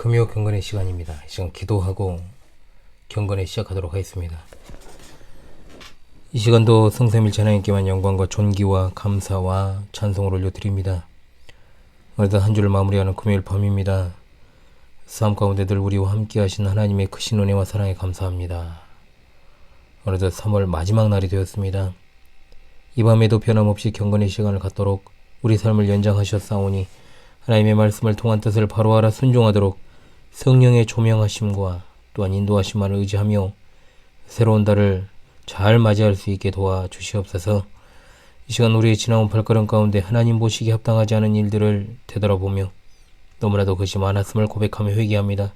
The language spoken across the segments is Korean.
금요 경건의 시간입니다. 이 시간 기도하고 경건에 시작하도록 하겠습니다. 이 시간도 성삼일체 하나님께만 영광과 존귀와 감사와 찬송을 올려드립니다. 오늘도 한 주를 마무리하는 금요일 밤입니다. 삶 가운데 늘 우리와 함께 하신 하나님의 크신 은혜와 사랑에 감사합니다. 오늘도 3월 마지막 날이 되었습니다. 이 밤에도 변함없이 경건의 시간을 갖도록 우리 삶을 연장하셨사오니 하나님의 말씀을 통한 뜻을 바로 알아 순종하도록 성령의 조명하심과 또한 인도하심만을 의지하며 새로운 달을 잘 맞이할 수 있게 도와주시옵소서. 이 시간 우리의 지나온 발걸음 가운데 하나님 보시기에 합당하지 않은 일들을 되돌아보며 너무나도 것이 많았음을 고백하며 회개합니다.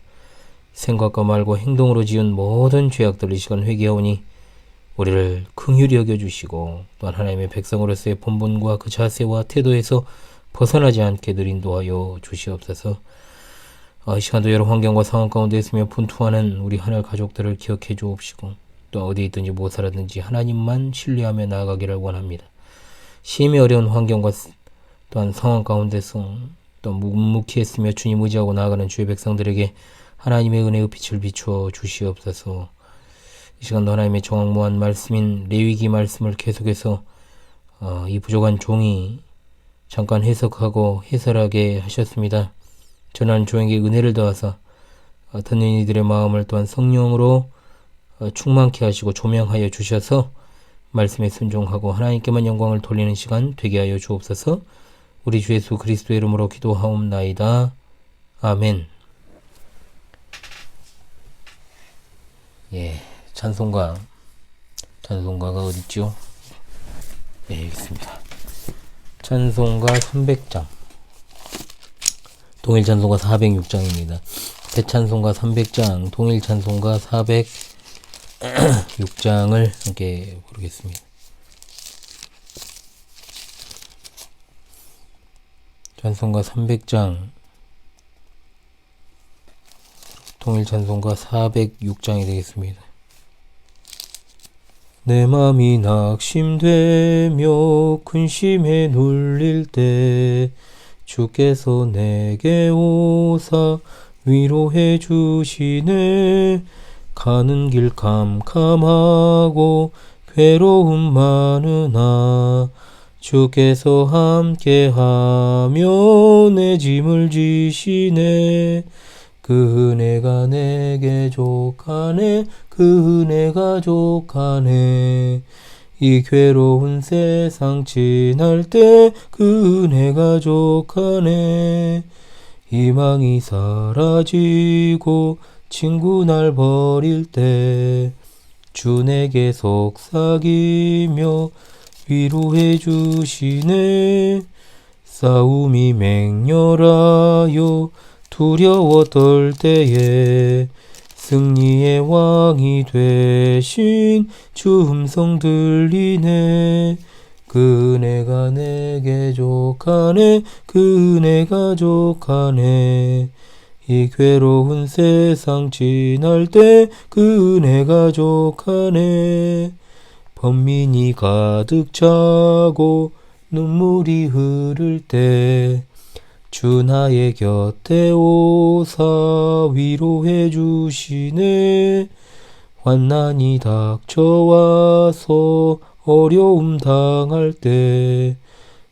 생각과 말과 행동으로 지은 모든 죄악들 이 시간 회개하오니 우리를 긍휼히 여겨주시고 또한 하나님의 백성으로서의 본분과 그 자세와 태도에서 벗어나지 않게 늘 인도하여 주시옵소서. 이 시간도 여러 환경과 상황 가운데 있으며 분투하는 우리 하늘 가족들을 기억해 주옵시고 또 어디 있든지 못 살았든지 하나님만 신뢰하며 나아가기를 원합니다. 심히 어려운 환경과 또한 상황 가운데서 또 묵묵히 했으며 주님 의지하고 나아가는 주의 백성들에게 하나님의 은혜의 빛을 비추어 주시옵소서. 이 시간도 하나님의 정확무한 말씀인 레위기 말씀을 계속해서 이 부족한 종이 잠깐 해석하고 해설하게 하셨습니다. 전한 종에게 은혜를 더하사 듣는 이들의 마음을 또한 성령으로 충만케 하시고 조명하여 주셔서 말씀에 순종하고 하나님께만 영광을 돌리는 시간 되게 하여 주옵소서. 우리 주 예수 그리스도의 이름으로 기도하옵나이다. 아멘. 찬송가가 어딨죠? 여기 있습니다. 찬송가 300장, 동일 찬송가 406장입니다. 대찬송가 300장, 동일 찬송가 406장을 함께 부르겠습니다. 찬송가 300장, 동일 찬송가 406장이 되겠습니다. 내 맘이 낙심되며 근심에 눌릴 때 주께서 내게 오사 위로해 주시네. 가는 길 캄캄하고 괴로움 많으나 주께서 함께하며 내 짐을 지시네. 그 은혜가 내게 족하네. 그 은혜가 족하네. 이 괴로운 세상 지날 때 그 은혜가 족하네. 희망이 사라지고 친구 날 버릴 때 주 내게 속삭이며 위로해 주시네. 싸움이 맹렬하여 두려워 떨 때에 승리의 왕이 되신 주 음성 들리네. 그 은혜가 내게 족하네. 그 은혜가 족하네. 이 괴로운 세상 지날 때 그 은혜가 족하네. 번민이 가득 차고 눈물이 흐를 때 주 나의 곁에 오사 위로해 주시네. 환난이 닥쳐와서 어려움 당할 때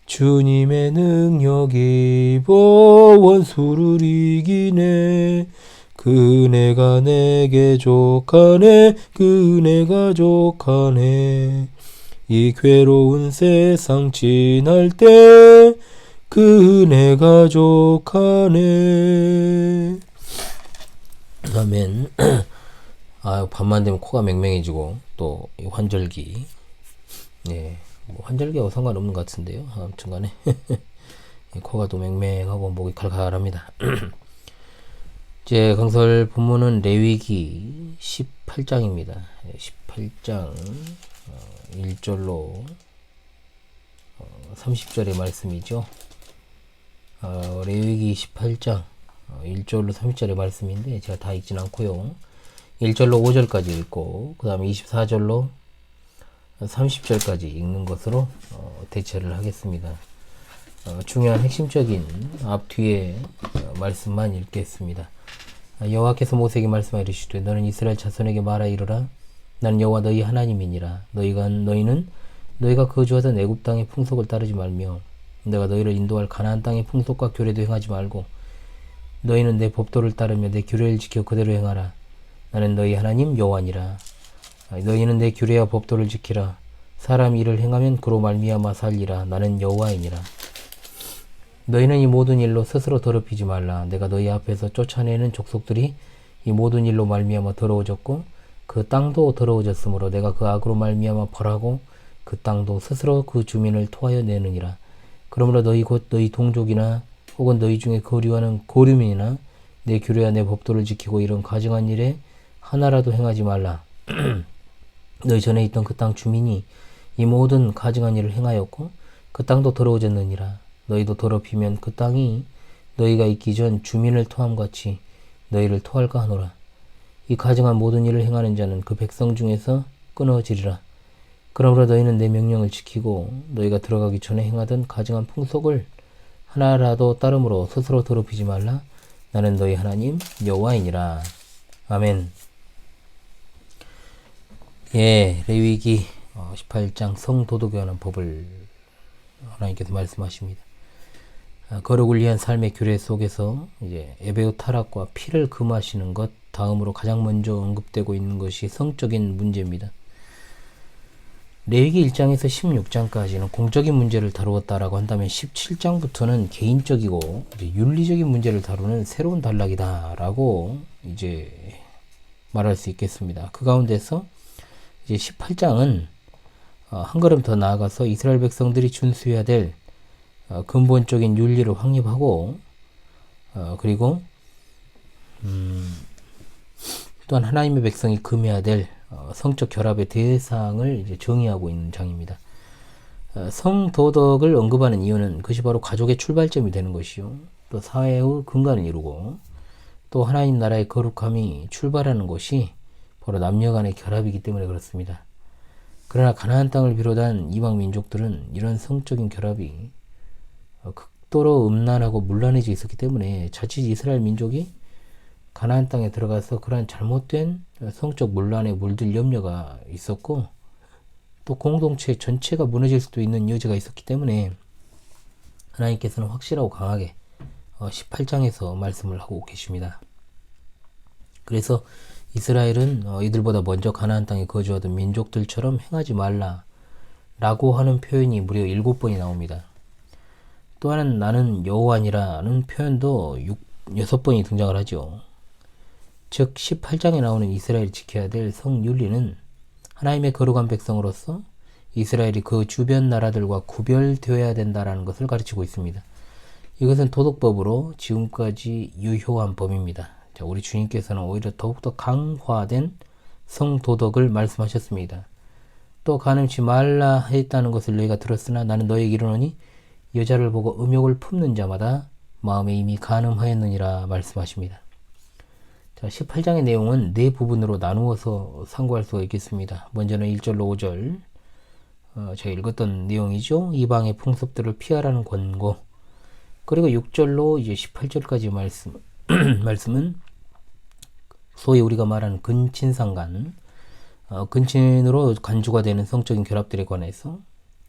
주님의 능력 입어 원수를 이기네. 그 은혜가 내게 족하네. 그 은혜가 족하네. 이 괴로운 세상 지날 때 그 은혜가 족하네. 아멘. 밤만 되면 코가 맹맹해지고 또 환절기. 환절기하고 상관없는 것 같은데요. 아무튼 간에 코가 또 맹맹하고 목이 칼칼합니다. 제 강설 본문은 레위기 18장입니다. 18장 1절로 30절의 말씀이죠. 레위기 18장 1절로 30절의 말씀인데 제가 다 읽진 않고요. 1절로 5절까지 읽고 그 다음에 24절로 30절까지 읽는 것으로 대처를 하겠습니다. 중요한 핵심적인 앞뒤에 말씀만 읽겠습니다. 여호와께서 모세에게 말씀하여 이르시되 너는 이스라엘 자손에게 말하 이르라 나는 여호와 너희 하나님이니라. 너희는 너희가 거주하던 애굽 땅의 풍속을 따르지 말며 내가 너희를 인도할 가나안 땅의 풍속과 규례도 행하지 말고 너희는 내 법도를 따르며 내 규례를 지켜 그대로 행하라. 나는 너희 하나님 여호와니라. 너희는 내 규례와 법도를 지키라. 사람 일을 행하면 그로 말미암아 살리라. 나는 여호와이니라. 너희는 이 모든 일로 스스로 더럽히지 말라. 내가 너희 앞에서 쫓아내는 족속들이 이 모든 일로 말미암아 더러워졌고 그 땅도 더러워졌으므로 내가 그 악으로 말미암아 벌하고 그 땅도 스스로 그 주민을 토하여 내느니라. 그러므로 너희 곧 너희 동족이나 혹은 너희 중에 거류하는 고류민이나 내 규례와 내 법도를 지키고 이런 가증한 일에 하나라도 행하지 말라. 너희 전에 있던 그 땅 주민이 이 모든 가증한 일을 행하였고 그 땅도 더러워졌느니라. 너희도 더럽히면 그 땅이 너희가 있기 전 주민을 토함같이 너희를 토할까 하노라. 이 가증한 모든 일을 행하는 자는 그 백성 중에서 끊어지리라. 그러므로 너희는 내 명령을 지키고 너희가 들어가기 전에 행하던 가증한 풍속을 하나라도 따름으로 스스로 더럽히지 말라. 나는 너희 하나님 여호와이니라. 아멘. 예, 레위기 18장 성도덕에 관한 법을 하나님께서 말씀하십니다. 거룩을 위한 삶의 규례 속에서 이제 에베오 타락과 피를 금하시는 것 다음으로 가장 먼저 언급되고 있는 것이 성적인 문제입니다. 레위기 1장에서 16장까지는 공적인 문제를 다루었다라고 한다면 17장부터는 개인적이고 이제 윤리적인 문제를 다루는 새로운 단락이다라고 이제 말할 수 있겠습니다. 그 가운데서 이제 18장은 한 걸음 더 나아가서 이스라엘 백성들이 준수해야 될 근본적인 윤리를 확립하고 그리고 또한 하나님의 백성이 금해야 될 성적 결합의 대상을 이제 정의하고 있는 장입니다. 성도덕을 언급하는 이유는 그것이 바로 가족의 출발점이 되는 것이요. 또 사회의 근간을 이루고 또 하나님 나라의 거룩함이 출발하는 것이 바로 남녀 간의 결합이기 때문에 그렇습니다. 그러나 가나안 땅을 비롯한 이방 민족들은 이런 성적인 결합이 극도로 음란하고 문란해져 있었기 때문에 자칫 이스라엘 민족이 가나안 땅에 들어가서 그러한 잘못된 성적 문란에 물들 염려가 있었고 또 공동체 전체가 무너질 수도 있는 여지가 있었기 때문에 하나님께서는 확실하고 강하게 18장에서 말씀을 하고 계십니다. 그래서 이스라엘은 이들보다 먼저 가나안 땅에 거주하던 민족들처럼 행하지 말라 라고 하는 표현이 무려 7번이 나옵니다. 또 하나는 나는 여호와니라는 표현도 6번이 등장을 하죠. 즉 18장에 나오는 이스라엘이 지켜야 될 성윤리는 하나님의 거룩한 백성으로서 이스라엘이 그 주변 나라들과 구별되어야 된다는 것을 가르치고 있습니다. 이것은 도덕법으로 지금까지 유효한 법입니다. 자, 우리 주님께서는 오히려 더욱더 강화된 성도덕을 말씀하셨습니다. 또 간음치 말라 했다는 것을 너희가 들었으나 나는 너희에게 이르노니 여자를 보고 음욕을 품는 자마다 마음에 이미 간음하였느니라 말씀하십니다. 자, 18장의 내용은 네 부분으로 나누어서 상고할 수가 있겠습니다. 먼저는 1절로 5절 제가 읽었던 내용이죠. 이방의 풍습들을 피하라는 권고. 그리고 6절로 이제 18절까지 말씀은 소위 우리가 말하는 근친상간, 근친으로 간주가 되는 성적인 결합들에 관해서,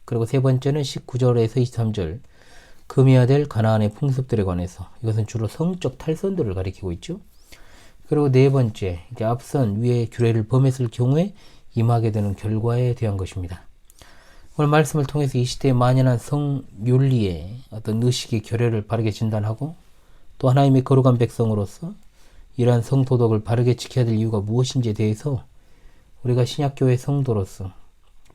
그리고 세 번째는 19절에서 23절 금해야 될 가나안의 풍습들에 관해서, 이것은 주로 성적 탈선들을 가리키고 있죠. 그리고 네 번째, 이제 앞선 위의 규례를 범했을 경우에 임하게 되는 결과에 대한 것입니다. 오늘 말씀을 통해서 이 시대에 만연한 성윤리의 어떤 의식의 결여를 바르게 진단하고 또 하나님의 거룩한 백성으로서 이러한 성도덕을 바르게 지켜야 될 이유가 무엇인지에 대해서 우리가 신약교회 성도로서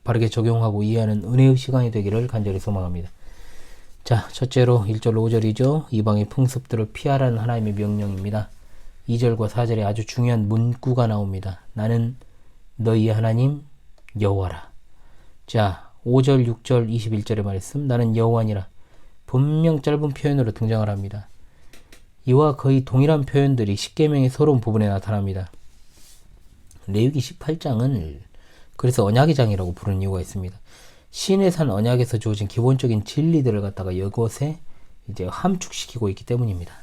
바르게 적용하고 이해하는 은혜의 시간이 되기를 간절히 소망합니다. 자, 첫째로 1절로 5절이죠. 이방의 풍습들을 피하라는 하나님의 명령입니다. 2절과 4절에 아주 중요한 문구가 나옵니다. 나는 너희 하나님 여호와라. 자, 5절, 6절, 21절의 말씀 나는 여호와니라. 분명 짧은 표현으로 등장을 합니다. 이와 거의 동일한 표현들이 십계명의 서러운 부분에 나타납니다. 레위기 18장은 그래서 언약의 장이라고 부르는 이유가 있습니다. 신의 산 언약에서 주어진 기본적인 진리들을 갖다가 이것에 이제 함축시키고 있기 때문입니다.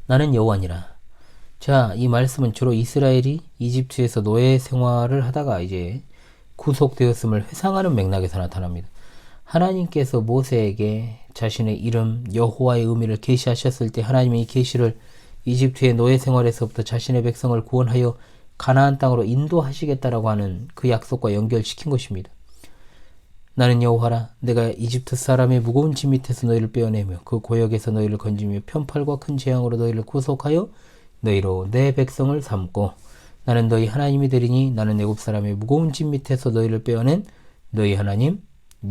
나는 여호와니라. 자, 이 말씀은 주로 이스라엘이 이집트에서 노예 생활을 하다가 이제 구속되었음을 회상하는 맥락에서 나타납니다. 하나님께서 모세에게 자신의 이름 여호와의 의미를 계시하셨을 때 하나님이 이 계시를 이집트의 노예 생활에서부터 자신의 백성을 구원하여 가나안 땅으로 인도하시겠다라고 하는 그 약속과 연결시킨 것입니다. 나는 여호와라. 내가 이집트 사람의 무거운 짐 밑에서 너희를 빼어내며 그 고역에서 너희를 건지며 편팔과 큰 재앙으로 너희를 구속하여 너희로 내 백성을 삼고 나는 너희 하나님이 되리니 나는 애굽 사람의 무거운 짐 밑에서 너희를 빼어낸 너희 하나님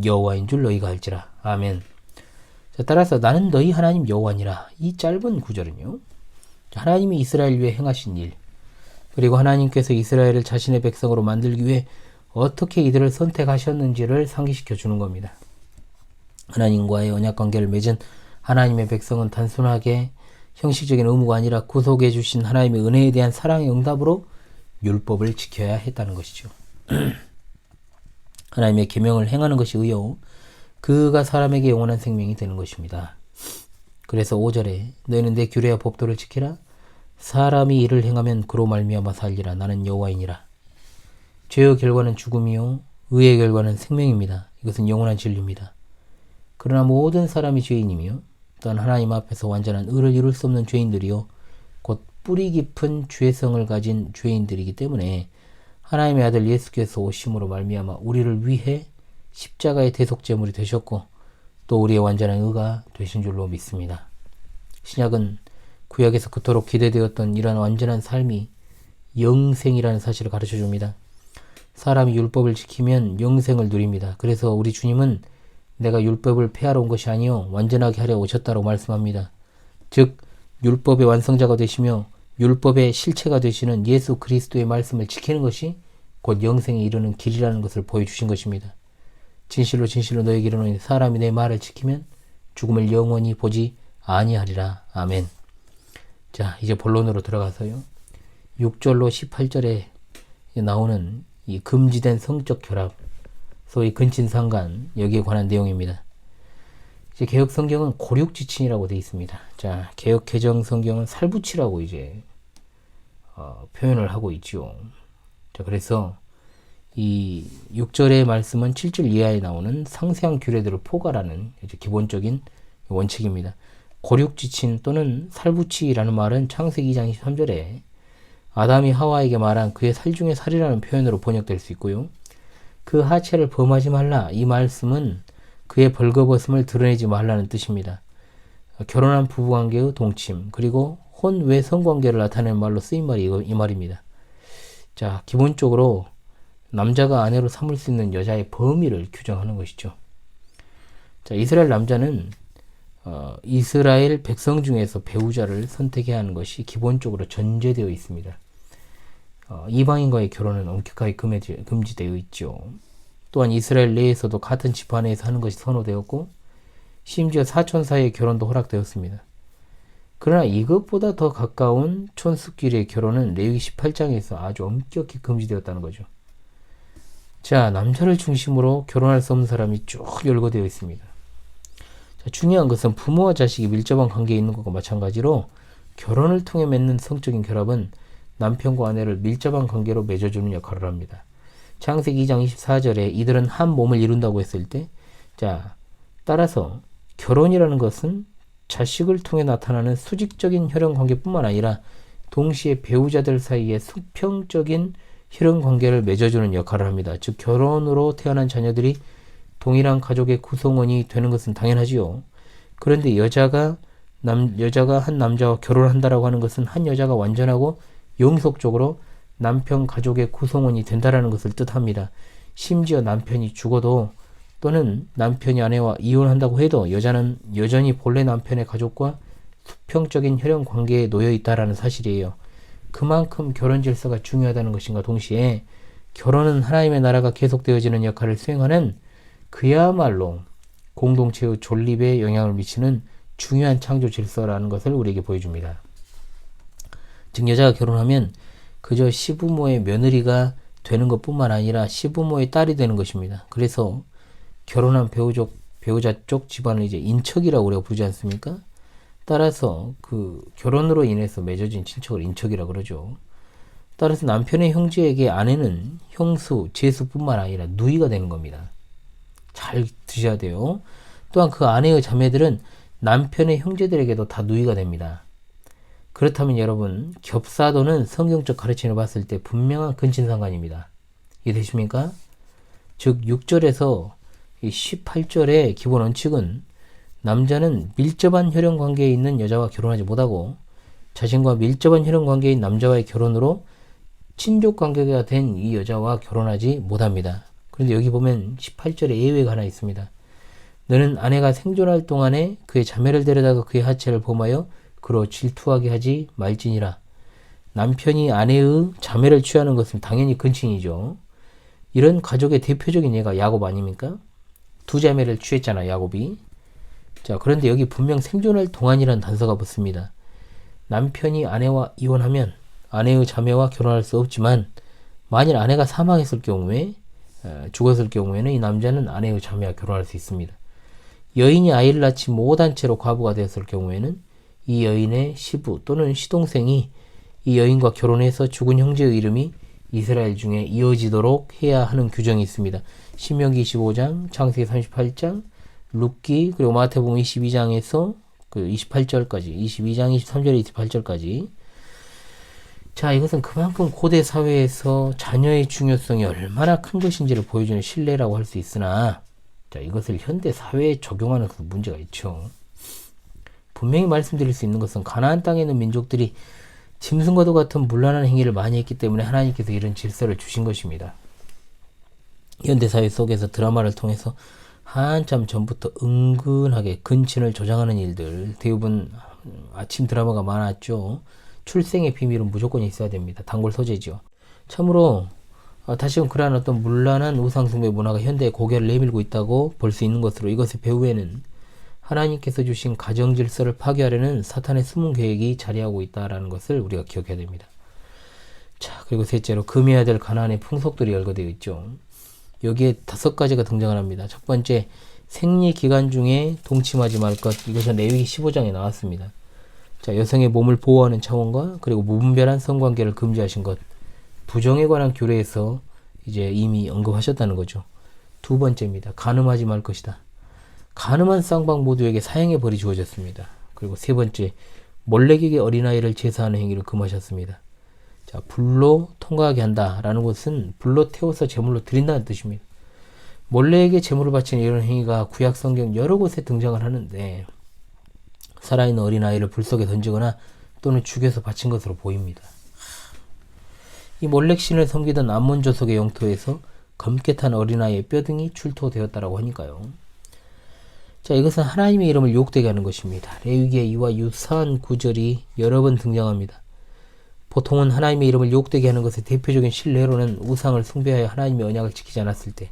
여호와인 줄 너희가 알지라. 아멘. 자, 따라서 나는 너희 하나님 여호와니라. 이 짧은 구절은요, 하나님이 이스라엘 위해 행하신 일, 그리고 하나님께서 이스라엘을 자신의 백성으로 만들기 위해 어떻게 이들을 선택하셨는지를 상기시켜 주는 겁니다. 하나님과의 언약관계를 맺은 하나님의 백성은 단순하게 형식적인 의무가 아니라 구속해 주신 하나님의 은혜에 대한 사랑의 응답으로 율법을 지켜야 했다는 것이죠. 하나님의 계명을 행하는 것이 의요 그가 사람에게 영원한 생명이 되는 것입니다. 그래서 5절에 너희는 내 규례와 법도를 지키라. 사람이 이를 행하면 그로 말미암아 살리라. 나는 여호와이니라. 죄의 결과는 죽음이요 의의 결과는 생명입니다. 이것은 영원한 진리입니다. 그러나 모든 사람이 죄인이며 또한 하나님 앞에서 완전한 의를 이룰 수 없는 죄인들이요 곧 뿌리 깊은 죄성을 가진 죄인들이기 때문에 하나님의 아들 예수께서 오심으로 말미암아 우리를 위해 십자가의 대속제물이 되셨고 또 우리의 완전한 의가 되신 줄로 믿습니다. 신약은 구약에서 그토록 기대되었던 이러한 완전한 삶이 영생이라는 사실을 가르쳐 줍니다. 사람이 율법을 지키면 영생을 누립니다. 그래서 우리 주님은 내가 율법을 폐하러 온 것이 아니요 완전하게 하려 오셨다고 말씀합니다. 즉 율법의 완성자가 되시며 율법의 실체가 되시는 예수 그리스도의 말씀을 지키는 것이 곧 영생에 이르는 길이라는 것을 보여주신 것입니다. 진실로 진실로 너에게 이르노니 사람이 내 말을 지키면 죽음을 영원히 보지 아니하리라. 아멘. 자, 이제 본론으로 들어가서요. 6절로 18절에 나오는 이 금지된 성적 결합, 소위 근친상간, 여기에 관한 내용입니다. 이제 개혁 성경은 고륙지친이라고 되어 있습니다. 자, 개혁 개정 성경은 살부치라고 이제 표현을 하고 있죠. 자, 그래서 이 6절의 말씀은 7절 이하에 나오는 상세한 규례들을 포괄하는 이제 기본적인 원칙입니다. 고륙지친 또는 살부치라는 말은 창세기 2장 23절에 아담이 하와에게 말한 그의 살 중에 살이라는 표현으로 번역될 수 있고요. 그 하체를 범하지 말라. 이 말씀은 그의 벌거벗음을 드러내지 말라는 뜻입니다. 결혼한 부부관계의 동침, 그리고 혼외 성관계를 나타내는 말로 쓰인 말이 이 말입니다. 자, 기본적으로 남자가 아내로 삼을 수 있는 여자의 범위를 규정하는 것이죠. 자, 이스라엘 남자는 이스라엘 백성 중에서 배우자를 선택해야 하는 것이 기본적으로 전제되어 있습니다. 이방인과의 결혼은 엄격하게 금지되어 있죠. 또한 이스라엘 내에서도 같은 지파 내에서 하는 것이 선호되었고 심지어 사촌 사이의 결혼도 허락되었습니다. 그러나 이것보다 더 가까운 촌수끼리의 결혼은 레위기 18장에서 아주 엄격히 금지되었다는 거죠. 자, 남자를 중심으로 결혼할 수 없는 사람이 쭉 열거되어 있습니다. 자, 중요한 것은 부모와 자식이 밀접한 관계에 있는 것과 마찬가지로 결혼을 통해 맺는 성적인 결합은 남편과 아내를 밀접한 관계로 맺어주는 역할을 합니다. 창세기 2장 24절에 이들은 한 몸을 이룬다고 했을 때, 자, 따라서 결혼이라는 것은 자식을 통해 나타나는 수직적인 혈연관계뿐만 아니라 동시에 배우자들 사이에 수평적인 혈연관계를 맺어주는 역할을 합니다. 즉 결혼으로 태어난 자녀들이 동일한 가족의 구성원이 되는 것은 당연하지요. 그런데 여자가 한 남자와 결혼한다라고 하는 것은 한 여자가 완전하고 영속적으로 남편 가족의 구성원이 된다라는 것을 뜻합니다. 심지어 남편이 죽어도 또는 남편이 아내와 이혼한다고 해도 여자는 여전히 본래 남편의 가족과 수평적인 혈연 관계에 놓여 있다라는 사실이에요. 그만큼 결혼 질서가 중요하다는 것인가 동시에 결혼은 하나님의 나라가 계속되어지는 역할을 수행하는 그야말로 공동체의 존립에 영향을 미치는 중요한 창조 질서라는 것을 우리에게 보여줍니다. 즉 여자가 결혼하면 그저 시부모의 며느리가 되는 것뿐만 아니라 시부모의 딸이 되는 것입니다. 그래서 결혼한 배우자 쪽 집안을 이제 인척이라고 우리가 부르지 않습니까? 따라서 그 결혼으로 인해서 맺어진 친척을 인척이라 그러죠. 따라서 남편의 형제에게 아내는 형수, 제수뿐만 아니라 누이가 되는 겁니다. 잘 드셔야 돼요. 또한 그 아내의 자매들은 남편의 형제들에게도 다 누이가 됩니다. 그렇다면 여러분, 겹사도는 성경적 가르침을 봤을 때 분명한 근친상간입니다. 이해되십니까? 즉 6절에서 18절의 기본 원칙은 남자는 밀접한 혈연 관계에 있는 여자와 결혼하지 못하고 자신과 밀접한 혈연 관계인 남자와의 결혼으로 친족 관계가 된 이 여자와 결혼하지 못합니다. 그런데 여기 보면 18절에 예외가 하나 있습니다. 너는 아내가 생존할 동안에 그의 자매를 데려다가 그의 하체를 범하여 그로 질투하게 하지 말지니라. 남편이 아내의 자매를 취하는 것은 당연히 근친이죠. 이런 가족의 대표적인 예가 야곱 아닙니까? 두 자매를 취했잖아, 야곱이. 자, 그런데 여기 분명 생존할 동안이라는 단서가 붙습니다. 남편이 아내와 이혼하면 아내의 자매와 결혼할 수 없지만 만일 아내가 사망했을 경우에 죽었을 경우에는 이 남자는 아내의 자매와 결혼할 수 있습니다. 여인이 아이를 낳지 못한 채로 과부가 되었을 경우에는 이 여인의 시부 또는 시동생이 이 여인과 결혼해서 죽은 형제의 이름이 이스라엘 중에 이어지도록 해야 하는 규정이 있습니다. 신명기 25장, 창세기 38장, 룻기 그리고 마태복음 22장에서 그 28절까지 22장 23절에 28절까지. 자, 이것은 그만큼 고대 사회에서 자녀의 중요성이 얼마나 큰 것인지를 보여주는 신뢰라고 할 수 있으나, 자, 이것을 현대 사회에 적용하는 그 문제가 있죠. 분명히 말씀드릴 수 있는 것은 가나안 땅에 있는 민족들이 짐승과도 같은 문란한 행위를 많이 했기 때문에 하나님께서 이런 질서를 주신 것입니다. 현대사회 속에서 드라마를 통해서 한참 전부터 은근하게 근친을 조장하는 일들, 대부분 아침 드라마가 많았죠. 출생의 비밀은 무조건 있어야 됩니다. 단골 소재죠. 참으로 다시금 그러한 어떤 문란한 우상숭배 문화가 현대의 고개를 내밀고 있다고 볼 수 있는 것으로 이것의 배후에는 하나님께서 주신 가정 질서를 파괴하려는 사탄의 숨은 계획이 자리하고 있다는 것을 우리가 기억해야 됩니다. 자, 그리고 셋째로 금해야 될 가나안의 풍속들이 열거되어 있죠. 여기에 5가지가 등장을 합니다. 첫 번째, 생리 기간 중에 동침하지 말 것. 이것은 레위기 15장에 나왔습니다. 자, 여성의 몸을 보호하는 차원과 그리고 무분별한 성관계를 금지하신 것. 부정에 관한 규례에서 이제 이미 언급하셨다는 거죠. 두 번째입니다. 간음하지 말 것이다. 간음한 쌍방 모두에게 사형의 벌이 주어졌습니다. 그리고 세 번째, 몰래에게 어린아이를 제사하는 행위를 금하셨습니다. 자, 불로 통과하게 한다라는 것은 불로 태워서 제물로 드린다는 뜻입니다. 몰래에게 제물을 바치는 이런 행위가 구약 성경 여러 곳에 등장을 하는데 살아있는 어린아이를 불 속에 던지거나 또는 죽여서 바친 것으로 보입니다. 이 몰렉신을 섬기던 암몬 조속의 영토에서 검게 탄 어린아이의 뼈등이 출토되었다라고 하니까요. 자, 이것은 하나님의 이름을 욕되게 하는 것입니다. 레위기의 이와 유사한 구절이 여러 번 등장합니다. 보통은 하나님의 이름을 욕되게 하는 것의 대표적인 신뢰로는 우상을 숭배하여 하나님의 언약을 지키지 않았을 때,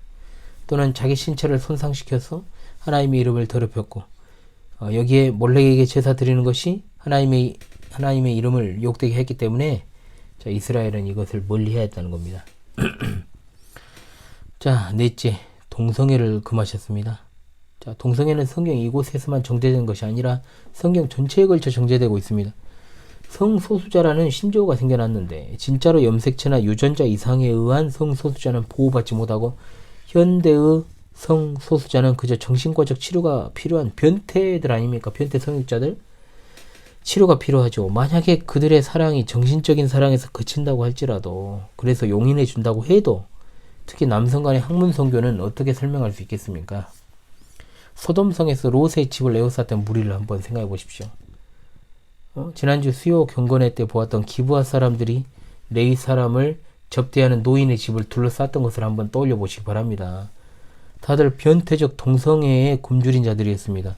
또는 자기 신체를 손상시켜서 하나님의 이름을 더럽혔고 여기에 몰렉에게 제사 드리는 것이 하나님의 이름을 욕되게 했기 때문에 자, 이스라엘은 이것을 멀리해야 했다는 겁니다. 자, 넷째, 동성애를 금하셨습니다. 자, 동성애는 성경 이곳에서만 정제된 것이 아니라 성경 전체에 걸쳐 정제되고 있습니다. 성소수자라는 신조어가 생겨났는데 진짜로 염색체나 유전자 이상에 의한 성소수자는 보호받지 못하고 현대의 성소수자는 그저 정신과적 치료가 필요한 변태들 아닙니까? 변태 성육자들? 치료가 필요하죠. 만약에 그들의 사랑이 정신적인 사랑에서 그친다고 할지라도, 그래서 용인해 준다고 해도 특히 남성 간의 학문 선교는 어떻게 설명할 수 있겠습니까? 소돔성에서 롯의 집을 에워쌌던 무리를 한번 생각해 보십시오. 지난주 수요 경건회 때 보았던 기브아 사람들이 레위 사람을 접대하는 노인의 집을 둘러쌌던 것을 한번 떠올려 보시기 바랍니다. 다들 변태적 동성애에 굶주린 자들이었습니다.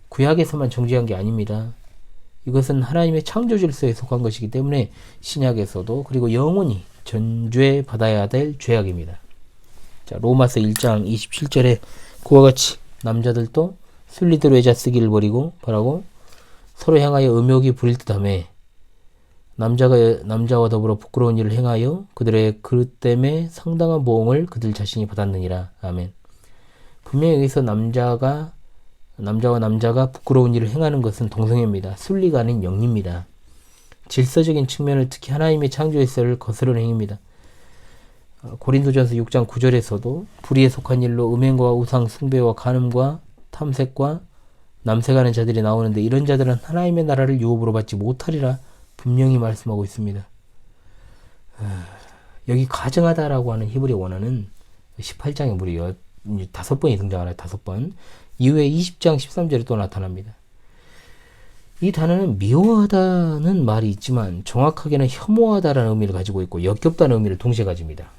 구약에서만 정지한 게 아닙니다. 이것은 하나님의 창조 질서에 속한 것이기 때문에 신약에서도 그리고 영원히 전죄 받아야 될 죄악입니다. 자, 로마서 1장 27절에 그와 같이 남자들도 순리대로 여자 쓰기를 버리고 바라고 서로 향하여 음욕이 부릴 듯하며 남자가 남자와 더불어 부끄러운 일을 행하여 그들의 그릇 때문에 상당한 보응을 그들 자신이 받았느니라. 아멘. 분명히 여기서 남자가 남자와 남자가 부끄러운 일을 행하는 것은 동성애입니다. 순리가 아닌 영리입니다. 질서적인 측면을 특히 하나님의 창조의사를 거스르는 행위입니다. 고린도전서 6장 9절에서도 불의에 속한 일로 음행과 우상 숭배와 간음과 탐색과 남색하는 자들이 나오는데 이런 자들은 하나님의 나라를 유업으로 받지 못하리라 분명히 말씀하고 있습니다. 여기 가증하다라고 하는 히브리 원어는 18장에 무려 5번이 등장하나요? 5번. 이후에 20장 13절에 또 나타납니다. 이 단어는 미워하다는 말이 있지만 정확하게는 혐오하다라는 의미를 가지고 있고 역겹다는 의미를 동시에 가집니다.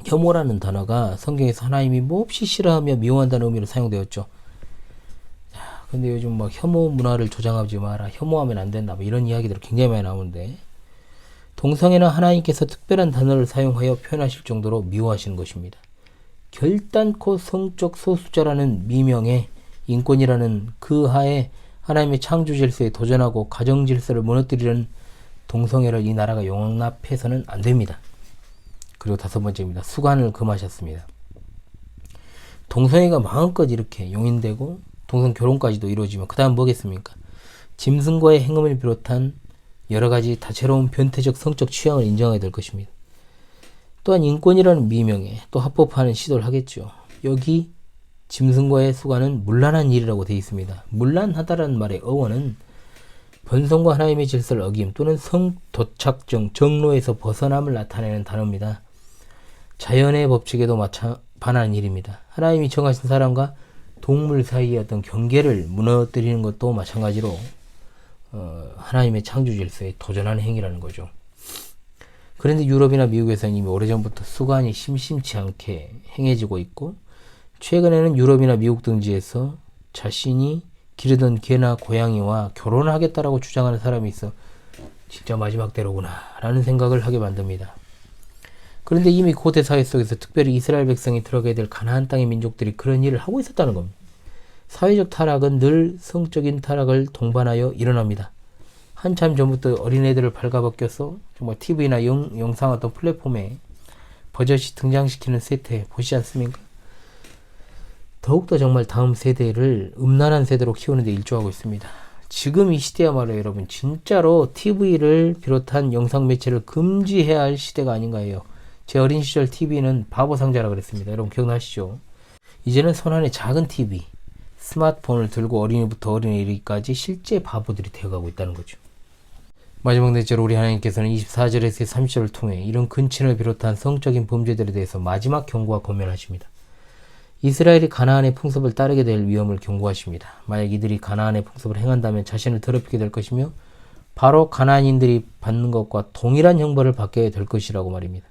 혐오라는 단어가 성경에서 하나님이 몹시 싫어하며 미워한다는 의미로 사용되었죠. 근데 요즘 막 혐오 문화를 조장하지 마라, 혐오하면 안 된다, 뭐 이런 이야기들이 굉장히 많이 나오는데 동성애는 하나님께서 특별한 단어를 사용하여 표현하실 정도로 미워하시는 것입니다. 결단코 성적 소수자라는 미명에 인권이라는 그 하에 하나님의 창조 질서에 도전하고 가정 질서를 무너뜨리는 동성애를 이 나라가 용납해서는 안 됩니다. 그리고 5번째입니다. 수간을 금하셨습니다. 동성애가 마음껏 이렇게 용인되고 동성 결혼까지도 이루어지면 그 다음 뭐겠습니까? 짐승과의 행음을 비롯한 여러 가지 다채로운 변태적 성적 취향을 인정하게 될 것입니다. 또한 인권이라는 미명에 또 합법화하는 시도를 하겠죠. 여기 짐승과의 수간은 문란한 일이라고 되어 있습니다. 문란하다라는 말의 어원은 본성과 하나님의 질서를 어김 또는 성도착정, 정로에서 벗어남을 나타내는 단어입니다. 자연의 법칙에도 반하는 일입니다. 하나님이 정하신 사람과 동물 사이의 어떤 경계를 무너뜨리는 것도 마찬가지로 하나님의 창조 질서에 도전하는 행위라는 거죠. 그런데 유럽이나 미국에서는 이미 오래전부터 수간이 심심치 않게 행해지고 있고 최근에는 유럽이나 미국 등지에서 자신이 기르던 개나 고양이와 결혼하겠다라고 주장하는 사람이 있어 진짜 마지막 때로구나 라는 생각을 하게 만듭니다. 그런데 이미 고대 사회 속에서 특별히 이스라엘 백성이 들어가야 될 가나안 땅의 민족들이 그런 일을 하고 있었다는 겁니다. 사회적 타락은 늘 성적인 타락을 동반하여 일어납니다. 한참 전부터 어린애들을 발가벗겨서 정말 TV나 영상 어떤 플랫폼에 버젓이 등장시키는 세태 보시지 않습니까? 더욱더 정말 다음 세대를 음란한 세대로 키우는 데 일조하고 있습니다. 지금 이 시대야말로 여러분 진짜로 TV를 비롯한 영상 매체를 금지해야 할 시대가 아닌가 해요. 제 어린 시절 TV는 바보 상자라 그랬습니다. 여러분 기억나시죠? 이제는 손안에 작은 TV, 스마트폰을 들고 어린이부터 어린애 이르기까지 실제 바보들이 되어가고 있다는 거죠. 마지막 넷째로 우리 하나님께서는 24절에서 30절을 통해 이런 근친을 비롯한 성적인 범죄들에 대해서 마지막 경고와 권면하십니다. 이스라엘이 가나안의 풍습을 따르게 될 위험을 경고하십니다. 만약 이들이 가나안의 풍습을 행한다면 자신을 더럽히게 될 것이며 바로 가나안인들이 받는 것과 동일한 형벌을 받게 될 것이라고 말입니다.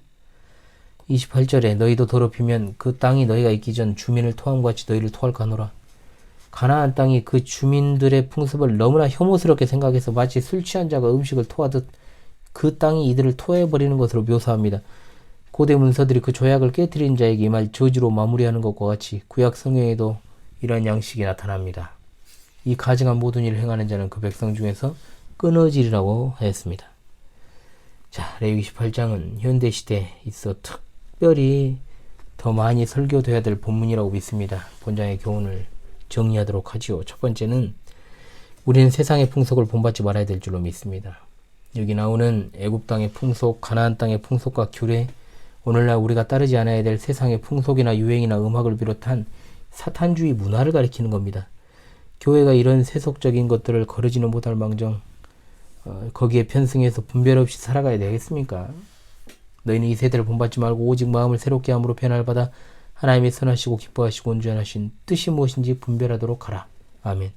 28절에 너희도 더럽히면 그 땅이 너희가 있기 전 주민을 토함과 같이 너희를 토할까 하노라. 가나안 땅이 그 주민들의 풍습을 너무나 혐오스럽게 생각해서 마치 술 취한 자가 음식을 토하듯 그 땅이 이들을 토해버리는 것으로 묘사합니다. 고대 문서들이 그 조약을 깨뜨린 자에게 이 말 저주로 마무리하는 것과 같이 구약 성경에도 이러한 양식이 나타납니다. 이 가증한 모든 일을 행하는 자는 그 백성 중에서 끊어지리라고 하였습니다. 자, 레위기 18장은 현대시대에 있어 특별히 더 많이 설교돼야 될 본문이라고 믿습니다. 본장의 교훈을 정리하도록 하지요. 첫 번째는 우리는 세상의 풍속을 본받지 말아야 될 줄로 믿습니다. 여기 나오는 애굽 땅의 풍속, 가나안 땅의 풍속과 규례, 오늘날 우리가 따르지 않아야 될 세상의 풍속이나 유행이나 음악을 비롯한 사탄주의 문화를 가리키는 겁니다. 교회가 이런 세속적인 것들을 거르지는 못할 망정 거기에 편승해서 분별 없이 살아가야 되겠습니까? 너희는 이 세대를 본받지 말고 오직 마음을 새롭게 함으로 변화를 받아 하나님의 선하시고 기뻐하시고 온전하신 뜻이 무엇인지 분별하도록 하라. 아멘.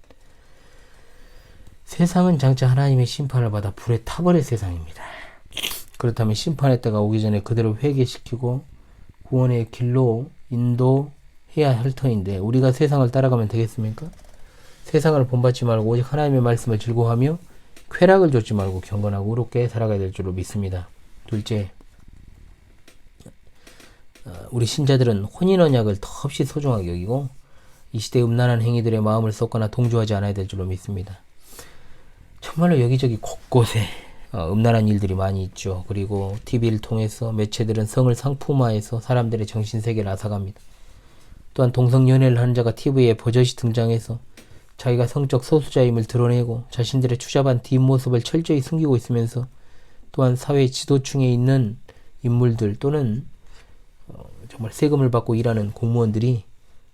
세상은 장차 하나님의 심판을 받아 불에 타버릴 세상입니다. 그렇다면 심판의 때가 오기 전에 그대로 회개시키고 구원의 길로 인도해야 할 터인데 우리가 세상을 따라가면 되겠습니까? 세상을 본받지 말고 오직 하나님의 말씀을 즐거워하며 쾌락을 좇지 말고 경건하고 의롭게 살아가야 될 줄로 믿습니다. 둘째, 우리 신자들은 혼인언약을 더없이 소중하게 여기고 이 시대 음란한 행위들의 마음을 쏟거나 동조하지 않아야 될 줄로 믿습니다. 정말로 여기저기 곳곳에 음란한 일들이 많이 있죠. 그리고 TV를 통해서 매체들은 성을 상품화해서 사람들의 정신세계를 앗아갑니다. 또한 동성연애를 하는 자가 TV에 버젓이 등장해서 자기가 성적 소수자임을 드러내고 자신들의 추잡한 뒷모습을 철저히 숨기고 있으면서 또한 사회 지도층에 있는 인물들 또는 정말 세금을 받고 일하는 공무원들이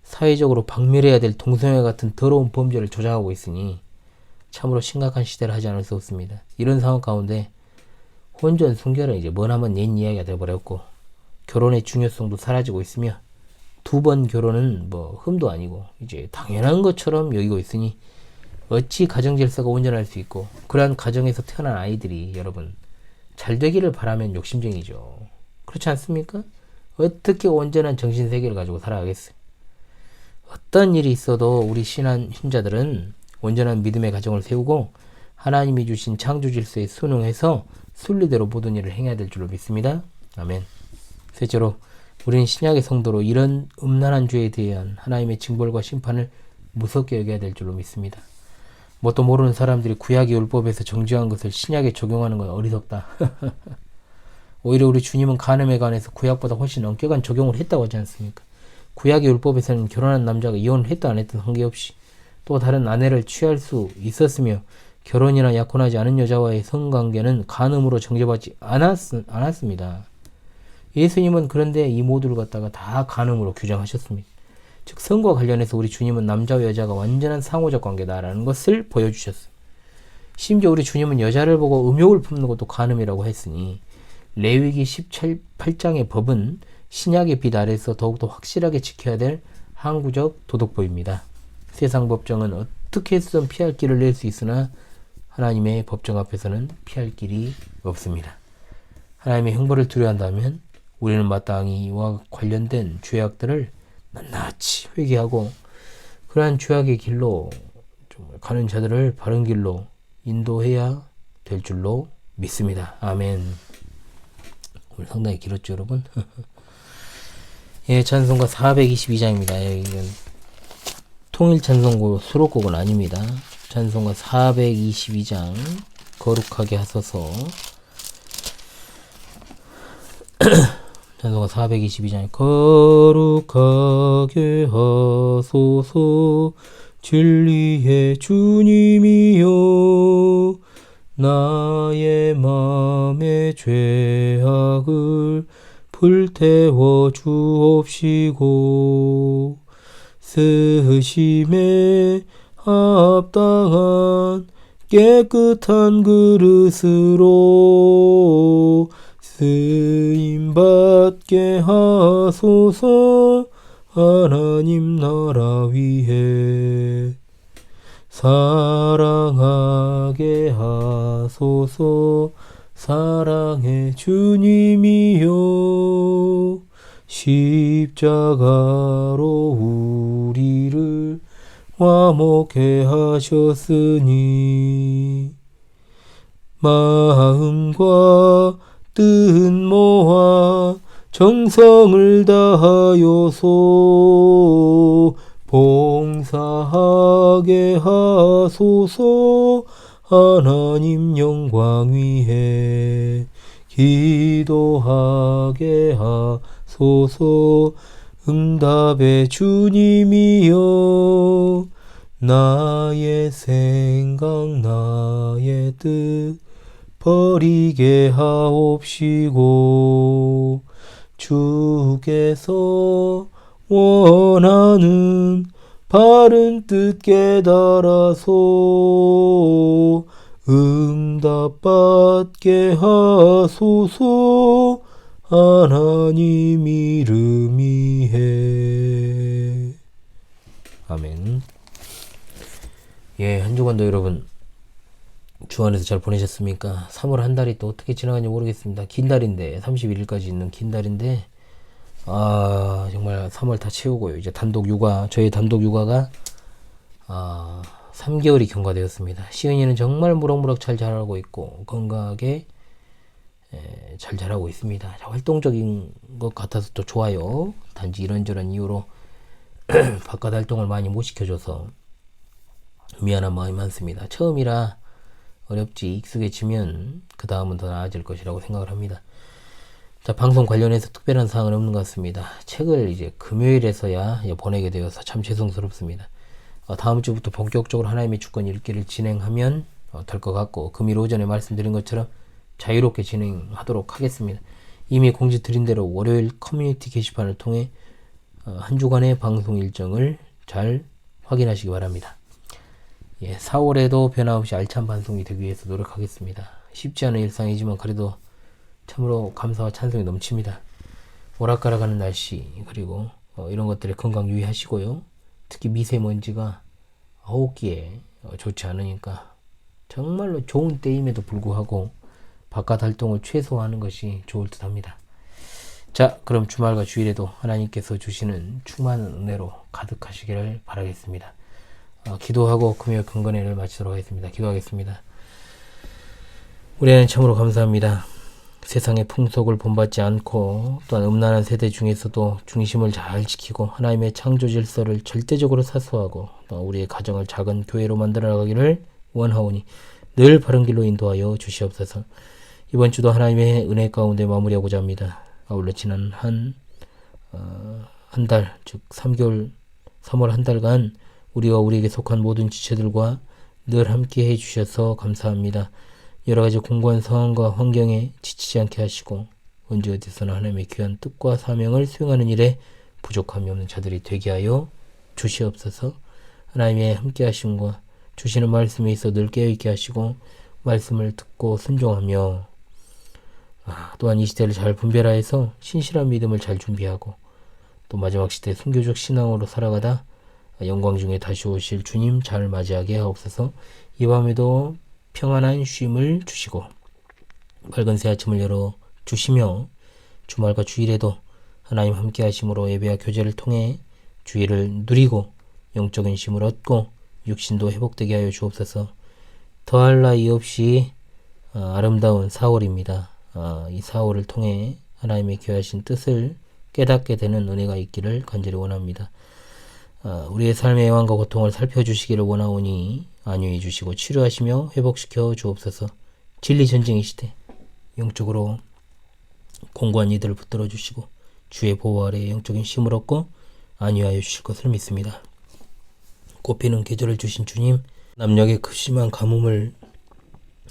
사회적으로 박멸해야 될 동성애 같은 더러운 범죄를 조장하고 있으니 참으로 심각한 시대를 하지 않을 수 없습니다. 이런 상황 가운데 혼전 순결은 이제 머나먼 옛 이야기가 되어버렸고 결혼의 중요성도 사라지고 있으며 두 번 결혼은 뭐 흠도 아니고 이제 당연한 것처럼 여기고 있으니 어찌 가정 질서가 온전할 수 있고 그러한 가정에서 태어난 아이들이 여러분 잘 되기를 바라면 욕심쟁이죠. 그렇지 않습니까? 어떻게 온전한 정신세계를 가지고 살아가겠어요? 어떤 일이 있어도 우리 신자들은 온전한 믿음의 가정을 세우고 하나님이 주신 창조 질서에 순응해서 순리대로 모든 일을 행해야 될 줄로 믿습니다. 아멘. 셋째로 우리는 신약의 성도로 이런 음란한 죄에 대한 하나님의 징벌과 심판을 무섭게 여겨야 될 줄로 믿습니다. 뭣도 모르는 사람들이 구약의 율법에서 정죄한 것을 신약에 적용하는 건 어리석다. 오히려 우리 주님은 간음에 관해서 구약보다 훨씬 엄격한 적용을 했다고 하지 않습니까? 구약의 율법에서는 결혼한 남자가 이혼을 했다 안 했다 관계없이 또 다른 아내를 취할 수 있었으며 결혼이나 약혼하지 않은 여자와의 성관계는 간음으로 정죄받지 않았습니다. 예수님은 그런데 이 모두를 갖다가 다 간음으로 규정하셨습니다. 즉 성과 관련해서 우리 주님은 남자와 여자가 완전한 상호적 관계다라는 것을 보여주셨어요. 심지어 우리 주님은 여자를 보고 음욕을 품는 것도 간음이라고 했으니 레위기 18장의 법은 신약의 빛 아래서 더욱더 확실하게 지켜야 될 항구적 도덕법입니다. 세상 법정은 어떻게 해서든 피할 길을 낼 수 있으나 하나님의 법정 앞에서는 피할 길이 없습니다. 하나님의 형벌을 두려워한다면 우리는 마땅히 이와 관련된 죄악들을 낱낱이 회개하고 그러한 죄악의 길로 가는 자들을 바른 길로 인도해야 될 줄로 믿습니다. 아멘. 오늘 상당히 길었죠, 여러분? 예, 찬송가 422장입니다. 이건 통일 찬송곡 수록곡은 아닙니다. 찬송가 422장 거룩하게 하소서. 찬송가 422장 거룩하게 하소서 진리의 주님이여 나의 맘의 죄악을 불태워 주옵시고 쓰심에 합당한 깨끗한 그릇으로 쓰임받게 하소서 하나님 나라 위해 사랑하게 하소서 사랑의 주님이여 십자가로 우리를 화목해 하셨으니 마음과 뜻 모아 정성을 다하여서 봉사하게 하소서 하나님 영광 위해 기도하게 하소서 응답의 주님이여 나의 생각 나의 뜻 버리게 하옵시고 주께서 원하는 바른 뜻 깨달아서 응답받게 하소서 하나님 이름 위해 아멘. 예, 한 주간도 여러분 주 안에서 잘 보내셨습니까? 3월 한 달이 또 어떻게 지나가는지 모르겠습니다. 긴 달인데 31일까지 있는 긴 달인데 정말 3월 다 채우고요. 이제 단독 육아 저희 단독 육아가 3개월이 경과되었습니다. 시은이는 정말 무럭무럭 잘 자라고 있고 건강하게 잘 자라고 있습니다. 활동적인 것 같아서 또 좋아요. 단지 이런저런 이유로 바깥 활동을 많이 못 시켜줘서 미안한 마음이 많습니다. 처음이라 어렵지 익숙해지면 그 다음은 더 나아질 것이라고 생각을 합니다. 자, 방송 관련해서 특별한 사항은 없는 것 같습니다. 책을 이제 금요일에서야 보내게 되어서 참 죄송스럽습니다. 다음 주부터 본격적으로 하나님의 주권 읽기를 진행하면 될 것 같고, 금일 오전에 말씀드린 것처럼 자유롭게 진행하도록 하겠습니다. 이미 공지 드린 대로 월요일 커뮤니티 게시판을 통해 한 주간의 방송 일정을 잘 확인하시기 바랍니다. 4월에도 변함없이 알찬 방송이 되기 위해서 노력하겠습니다. 쉽지 않은 일상이지만 그래도 참으로 감사와 찬송이 넘칩니다. 오락가락하는 날씨, 그리고 이런 것들에 건강 유의하시고요. 특히 미세먼지가 호흡기에 좋지 않으니까 정말로 좋은 때임에도 불구하고 바깥 활동을 최소화하는 것이 좋을 듯 합니다. 자, 그럼 주말과 주일에도 하나님께서 주시는 충만한 은혜로 가득하시기를 바라겠습니다. 기도하고 금요 경건회를 마치도록 하겠습니다. 기도하겠습니다. 우리 하나님 참으로 감사합니다. 세상의 풍속을 본받지 않고 또한 음란한 세대 중에서도 중심을 잘 지키고 하나님의 창조 질서를 절대적으로 사수하고 우리의 가정을 작은 교회로 만들어 나가기를 원하오니 늘 바른 길로 인도하여 주시옵소서. 이번 주도 하나님의 은혜 가운데 마무리하고자 합니다. 아울러 지난 한 달, 즉 3개월, 3월 한 달간 우리와 우리에게 속한 모든 지체들과 늘 함께 해주셔서 감사합니다. 여러가지 공고한 상황과 환경에 지치지 않게 하시고 언제 어디서나 하나님의 귀한 뜻과 사명을 수행하는 일에 부족함이 없는 자들이 되게 하여 주시옵소서. 하나님의 함께 하심과 주시는 말씀에 있어 늘 깨어있게 하시고 말씀을 듣고 순종하며 또한 이 시대를 잘 분별하여서 신실한 믿음을 잘 준비하고 또 마지막 시대 순교적 신앙으로 살아가다 영광 중에 다시 오실 주님 잘 맞이하게 하옵소서. 이 밤에도 평안한 쉼을 주시고 밝은 새 아침을 열어 주시며 주말과 주일에도 하나님 함께 하심으로 예배와 교제를 통해 주의를 누리고 영적인 쉼을 얻고 육신도 회복되게 하여 주옵소서. 더할 나위 없이 아름다운 4월입니다. 이 4월을 통해 하나님의 귀하신 뜻을 깨닫게 되는 은혜가 있기를 간절히 원합니다. 우리의 삶의 애환과 고통을 살펴주시기를 원하오니 안위해 주시고 치료하시며 회복시켜 주옵소서. 진리 전쟁의 시대 영적으로 공고한 이들을 붙들어 주시고 주의 보호 아래 영적인 힘을 얻고 안위하여 주실 것을 믿습니다. 꽃피는 계절을 주신 주님, 남녘의 극심한 가뭄을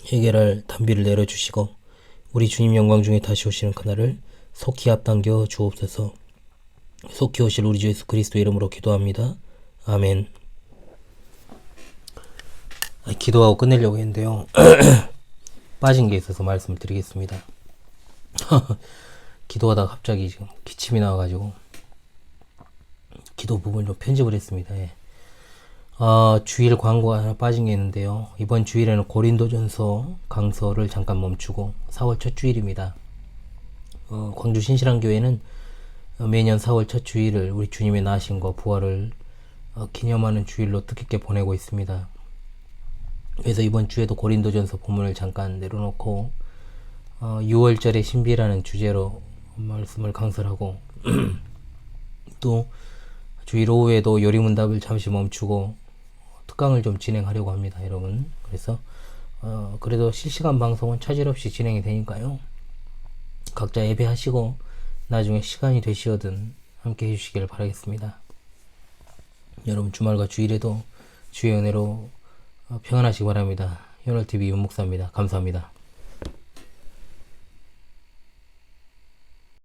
해결할 단비를 내려주시고 우리 주님 영광 중에 다시 오시는 그날을 속히 앞당겨 주옵소서. 속히 오실 우리 주 예수 그리스도 이름으로 기도합니다. 아멘. 기도하고 끝내려고 했는데요. 빠진 게 있어서 말씀을 드리겠습니다. 기도하다가 갑자기 지금 기침이 나와가지고 기도 부분 좀 편집을 했습니다. 주일 광고가 하나 빠진 게 있는데요. 이번 주일에는 고린도전서 강서를 잠깐 멈추고 4월 첫 주일입니다. 광주 신실한교회는 매년 4월 첫 주일을 우리 주님의 나으심과 부활을 기념하는 주일로 뜻깊게 보내고 있습니다. 그래서 이번 주에도 고린도전서 본문을 잠깐 내려놓고 6월절의 신비라는 주제로 말씀을 강설하고 또 주일 오후에도 요리문답을 잠시 멈추고 특강을 좀 진행하려고 합니다, 여러분. 그래서 그래도 실시간 방송은 차질 없이 진행이 되니까요. 각자 예배하시고 나중에 시간이 되시거든 함께 해주시길 바라겠습니다. 여러분 주말과 주일에도 주의 은혜로 평안하시기 바랍니다. 현월TV 윤목사입니다. 감사합니다.